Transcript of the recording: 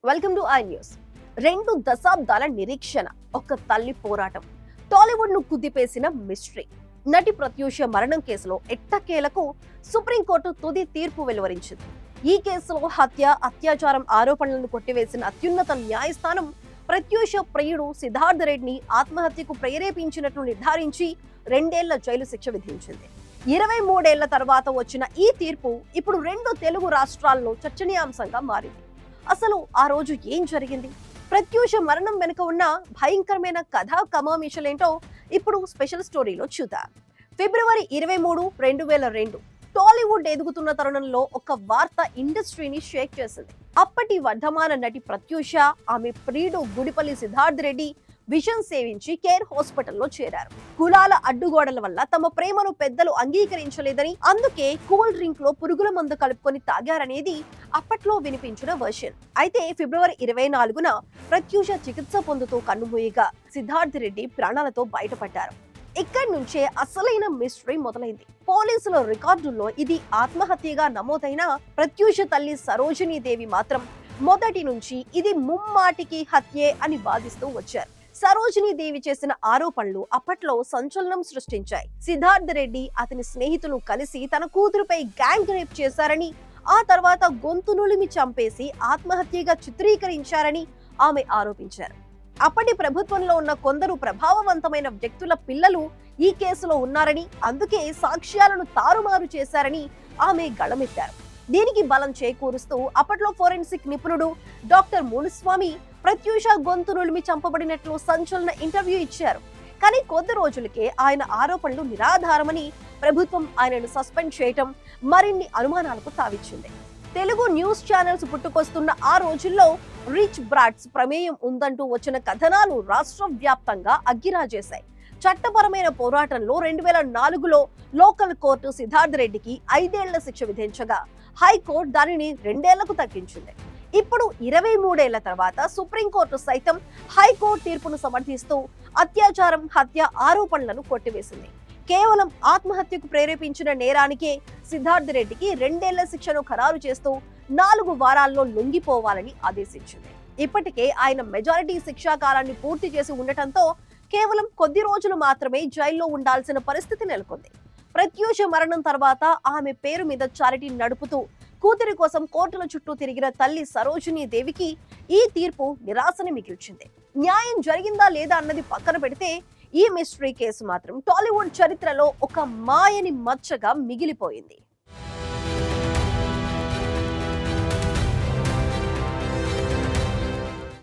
Welcome to I news. 2 దశాబ్దాల నిరీక్షణ, ఒక తల్లి పోరాటం, టాలీవుడ్ ను కుదిపేసిన మిస్టరీ. నటి ప్రత్యూష మరణం కేసులో ఎట్టకేలకు సుప్రీంకోర్టు తుది తీర్పు వెలువరించింది. ఈ కేసులో అత్యాచారం ఆరోపణలను కొట్టివేసిన అత్యున్నత న్యాయస్థానం ప్రత్యూష ప్రియుడు సిద్ధార్థ రెడ్డిని ఆత్మహత్యకు ప్రేరేపించినట్లు నిర్ధారించి 2 ఏళ్ల జైలు శిక్ష విధించింది. 23 ఏళ్ల తర్వాత వచ్చిన ఈ తీర్పు ఇప్పుడు 2 తెలుగు రాష్ట్రాల్లో చర్చనీయాంశంగా మారింది. అసలు ఆ రోజు ఏం జరిగింది? ప్రత్యూష మరణం వెనుక ఉన్న భయంకరమైన కథా కమామిషలేంటో ఇప్పుడు స్పెషల్ స్టోరీలో చూద్దాం. ఫిబ్రవరి 23, 2002 టాలీవుడ్ ఎదుగుతున్న తరుణంలో ఒక వార్త ఇండస్ట్రీని షేక్ చేసింది. అప్పటి వర్ధమాన నటి ప్రత్యూష, ఆమె ప్రియుడు గుడిపల్లి సిద్ధార్థ రెడ్డి విషం సేవించి కేర్ హాస్పిటల్లో చేరారు. కులాల అడ్డుగోడల వల్ల తమ ప్రేమను పెద్దలు అంగీకరించలేదని, అందుకే కూల్ డ్రింక్ లో పురుగుల మందు కలుపుకొని తాగారనేది అప్పట్లో వినిపించిన వర్షన్. అయితే ఫిబ్రవరి 24న ప్రత్యూష చికిత్స పొందుతూ కన్నుమూయగా సిద్ధార్థ రెడ్డి ప్రాణాలతో బయటపడ్డారు. ఇక్కడి నుంచే అసలైన మిస్టరీ మొదలైంది. పోలీసుల రికార్డుల్లో ఇది ఆత్మహత్యగా నమోదైన ప్రత్యూష తల్లి సరోజినీ దేవి మాత్రం మొదటి నుంచి ఇది ముమ్మాటికి హత్యే అని వాదిస్తూ వచ్చారు. సరోజినీ దేవి చేసిన ఆరోపణలు అప్పట్లో సంచలనం సృష్టించాయి. సిద్ధార్థ రెడ్డి, అతని స్నేహితులు కలిసి తన కూతురుపై గ్యాంగ్ రేప్ చేశారని, ఆ తర్వాత గొంతు నులిమి చంపేసి ఆత్మహత్యగా చిత్రీకరించారని ఆమె ఆరోపించారు. అప్పటి ప్రభుత్వంలో ఉన్న కొందరు ప్రభావవంతమైన వ్యక్తుల పిల్లలు ఈ కేసులో ఉన్నారని, అందుకే సాక్ష్యాలను తారుమారు చేశారని ఆమె గళమెత్తారు. దీనికి బలం చేకూరుస్తూ అప్పట్లో ఫోరెన్సిక్ నిపుణుడు డాక్టర్ మునుస్వామి ప్రత్యూష గొంతు నులిమి చంపబడినట్లు సంచలన ఇంటర్వ్యూ ఇచ్చారు. కానీ కొద్ది రోజులకే ఆయన ఆరోపణలు నిరాధారమని ప్రభుత్వం ఆయనను సస్పెండ్ చేయటం మరిన్ని అనుమానాలకు తావిచ్చింది. తెలుగు న్యూస్ ఛానల్స్ పుట్టుకొస్తున్న ఆ రోజుల్లో రిచ్ బ్రాడ్స్ ప్రమేయం ఉందంటూ వచ్చిన కథనాలు రాష్ట్ర వ్యాప్తంగా అగ్గిరాజేశాయి. చట్టపరమైన పోరాటంలో 2004లో లోకల్ కోర్టు సిద్ధార్థ రెడ్డికి 5 ఏళ్ల శిక్ష విధించగా హైకోర్టు దానిని 2 ఏళ్లకు తగ్గించింది. ఇప్పుడు 23 ఏళ్ల తర్వాత సుప్రీంకోర్టు సైతం హైకోర్టు తీర్పును సమర్థిస్తూ అత్యాచారం, హత్య ఆరోపణలను కొట్టివేసింది. కేవలం ఆత్మహత్యకు ప్రేరేపించిన నేరానికే సిద్ధార్థ రెడ్డికి 2 ఏళ్ల శిక్షను ఖరారు చేస్తూ 4 వారాల్లో లొంగిపోవాలని ఆదేశించింది. ఇప్పటికే ఆయన మెజారిటీ శిక్షా కాలాన్ని పూర్తి చేసి ఉండటంతో కేవలం కొద్ది రోజులు మాత్రమే జైల్లో ఉండాల్సిన పరిస్థితి నెలకొంది. ప్రత్యూష మరణం తర్వాత ఆమె పేరు మీద చారిటీ నడుపుతూ కూతురి కోసం కోర్టుల చుట్టూ తిరిగిన తల్లి సరోజినీ దేవికి ఈ తీర్పు నిరాశని మిగిల్చింది. న్యాయం జరిగిందా లేదా అన్నది పక్కన పెడితే ఈ మిస్టరీ కేసు మాత్రం టాలీవుడ్ చరిత్రలో ఒక మాయని మచ్చగా మిగిలిపోయింది.